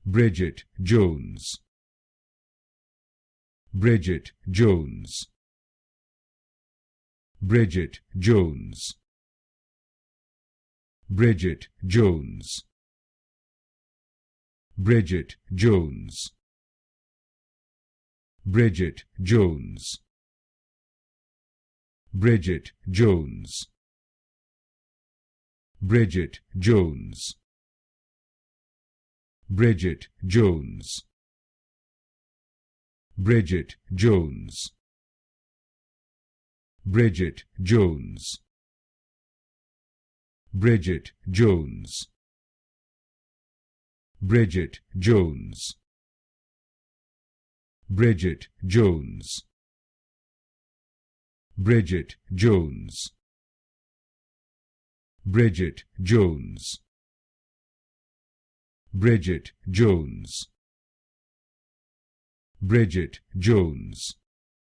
Bridget Jones. Bridget Jones. Bridget Jones. Bridget Jones. Bridget Jones. Bridget Jones. Bridget Jones. Bridget Jones. Bridget Jones. Bridget Jones. Bridget Jones. Bridget Jones. Bridget Jones. Bridget Jones. Bridget Jones. Bridget Jones. Bridget Jones. Bridget Jones.